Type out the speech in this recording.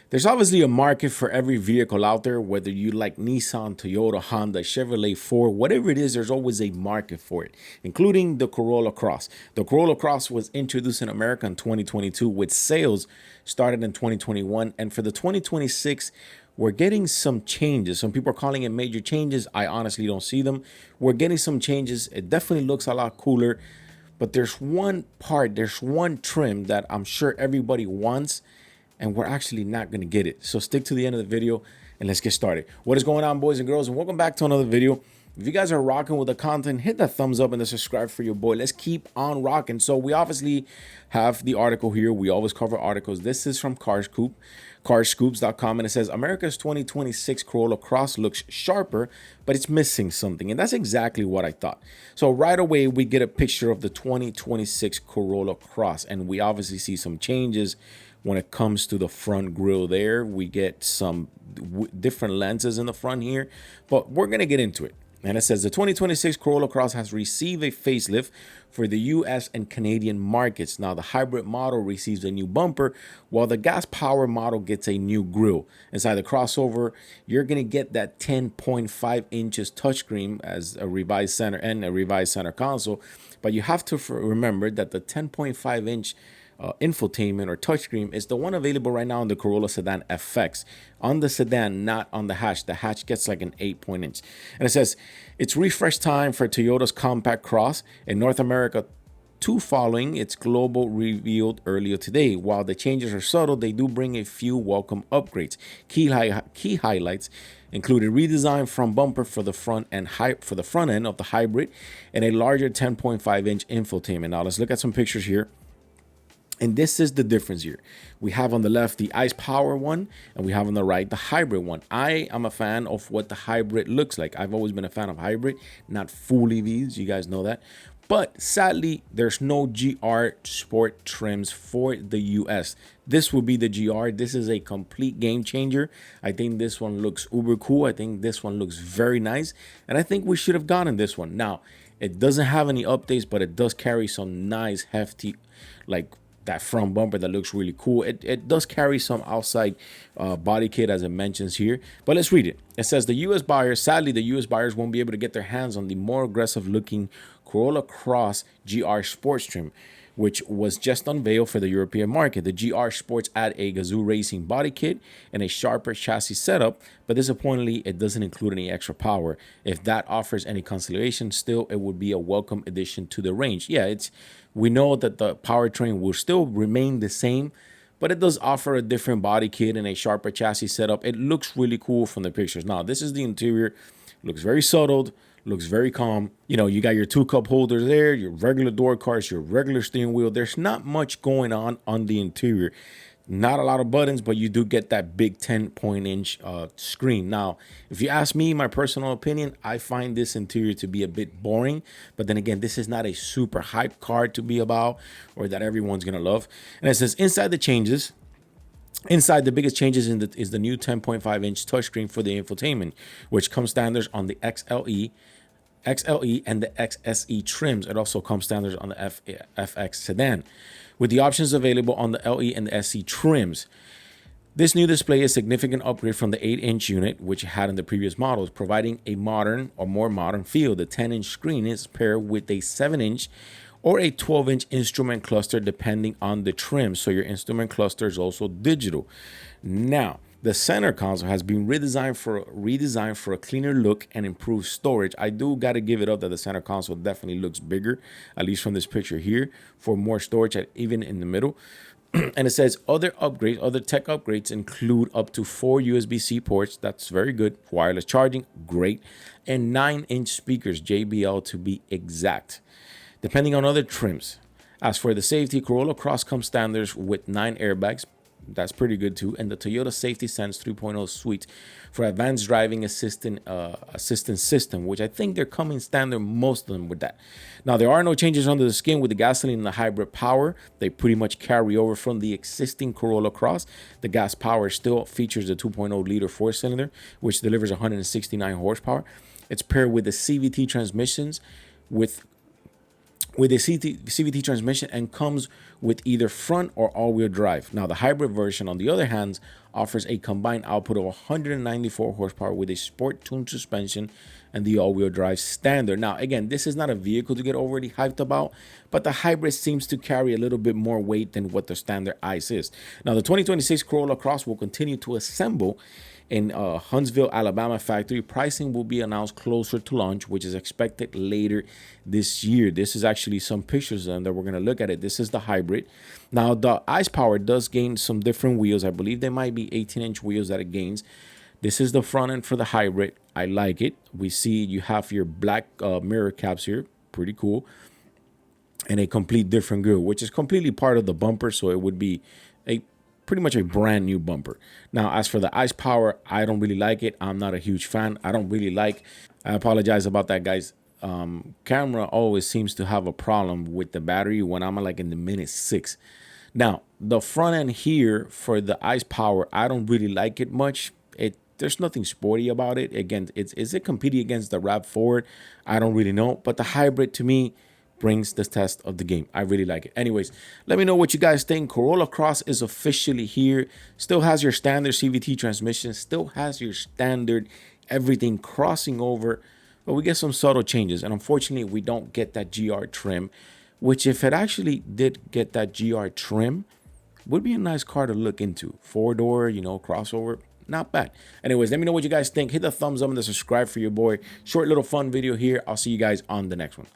There's obviously a market for every vehicle out there, whether you like Nissan, Toyota, Honda, Chevrolet, Ford, whatever it is, there's always a market for it, including the Corolla Cross. The Corolla Cross was introduced in America in 2022 with sales started in 2021. And for the 2026, we're getting some changes. Some people are calling it major changes. I honestly don't see them. We're getting some changes. It definitely looks a lot cooler. But there's one trim that I'm sure everybody wants, and we're actually not going to get it. So stick to the end of the video and let's get started. What is going on, boys and girls? And welcome back to another video. If you guys are rocking with the content, hit that thumbs up and the subscribe for your boy. Let's keep on rocking. So we obviously have the article here. We always cover articles. This is from carscoops.com, and it says America's 2026 Corolla Cross looks sharper, but it's missing something. And that's exactly what I thought. So right away, we get a picture of the 2026 Corolla Cross, and we obviously see some changes when it comes to the front grille there. We get some different lenses in the front here, but we're going to get into it. And it says the 2026 Corolla Cross has received a facelift for the US and Canadian markets. Now, the hybrid model receives a new bumper, while the gas power model gets a new grille. Inside the crossover, you're going to get that 10.5 inches touchscreen as a revised center and a revised center console. But you have to remember that the 10.5 inch infotainment or touchscreen is the one available right now on the Corolla Sedan FX. On the sedan, not on the hatch. The hatch gets like an 8-point inch. And it says it's refresh time for Toyota's compact cross in North America, two following its global revealed earlier today. While the changes are subtle, they do bring a few welcome upgrades. Key highlights include a redesigned front bumper for the front and for the front end of the hybrid, and a larger 10.5 inch infotainment. Now let's look at some pictures here. And this is the difference here. We have on the left the ICE power one, and we have on the right the hybrid one. I am a fan of what the hybrid looks like. I've always been a fan of hybrid, not full EVs. You guys know that. But sadly, there's no GR Sport trims for the US. This will be the GR. This is a complete game changer. I think this one looks uber cool. I think this one looks very nice. And I think we should have gotten this one. Now, it doesn't have any updates, but it does carry some nice, hefty, like that front bumper that looks really cool. It does carry some outside body kit, as it mentions here, but let's read it. It says the US buyers, sadly, the US buyers won't be able to get their hands on the more aggressive looking Corolla Cross GR Sports trim, which was just unveiled for the European market. The GR Sports add a Gazoo Racing body kit and a sharper chassis setup, but disappointingly, it doesn't include any extra power. If that offers any consolation, still, it would be a welcome addition to the range. Yeah, we know that the powertrain will still remain the same, but it does offer a different body kit and a sharper chassis setup. It looks really cool from the pictures. Now, this is the interior. It looks very subtle, looks very calm. You know, you got your 2-cup holders there, your regular door cards, your regular steering wheel. There's not much going on the interior. Not a lot of buttons, but you do get that big 10-point inch screen. Now, if you ask me, my personal opinion, I find this interior to be a bit boring. But then again, this is not a super hype car to be about or that everyone's going to love. And it says inside the changes, inside the biggest changes is the new 10.5 inch touchscreen for the infotainment, which comes standards on the XLE and the XSE trims. It also comes standards on the FX sedan, with the options available on the LE and the SC trims. This new display is a significant upgrade from the 8-inch unit, which it had in the previous models, providing a modern or more modern feel. The 10-inch screen is paired with a 7-inch or a 12-inch instrument cluster, depending on the trim. So your instrument cluster is also digital. Now, the center console has been redesigned for a cleaner look and improved storage. I do got to give it up that the center console definitely looks bigger, at least from this picture here, for more storage even in the middle. And it says other tech upgrades include up to 4 USB-C ports. That's very good. Wireless charging, great. And 9-inch speakers, JBL to be exact, depending on other trims. As for the safety, Corolla Cross comes standards with 9 airbags. That's pretty good too. And the Toyota Safety Sense 3.0 suite for advanced driving assistance system, which I think they're coming standard, most of them, with that. Now, there are no changes under the skin with the gasoline and the hybrid power. They pretty much carry over from the existing Corolla Cross. The gas power still features the 2.0 liter 4-cylinder, which delivers 169 horsepower. It's paired with the CVT transmissions with a CVT transmission and comes with either front or all-wheel drive. Now, the hybrid version, on the other hand, offers a combined output of 194 horsepower with a sport-tuned suspension and the all-wheel drive standard. Now, again, this is not a vehicle to get overly hyped about, but the hybrid seems to carry a little bit more weight than what the standard ICE is. Now, the 2026 Corolla Cross will continue to assemble in Huntsville, Alabama factory. Pricing will be announced closer to launch, which is expected later this year. This is actually some pictures that we're going to look at it. This is the hybrid. Now, the ICE Power does gain some different wheels. I believe they might be 18-inch wheels that it gains. This is the front end for the hybrid. I like it. We see you have your black mirror caps here. Pretty cool. And a complete different grill, which is completely part of the bumper. So it would be a pretty much a brand new bumper. Now, as for the ICE Power, I don't really like it. I'm not a huge fan. I apologize about that, guys. Camera always seems to have a problem with the battery when I'm like in the minute 6. Now, the front end here for the ICE Power, I don't really like it much. There's nothing sporty about it. Again, is it competing against the RAV4? I don't really know. But the hybrid, to me, brings the test of the game. I really like it. Anyways, let me know what you guys think. Corolla Cross is officially here. Still has your standard CVT transmission. Still has your standard everything crossing over. But we get some subtle changes. And unfortunately, we don't get that GR trim, which if it actually did get that GR trim, would be a nice car to look into. 4-door, crossover. Not bad. Anyways, let me know what you guys think. Hit the thumbs up and the subscribe for your boy. Short little fun video here. I'll see you guys on the next one.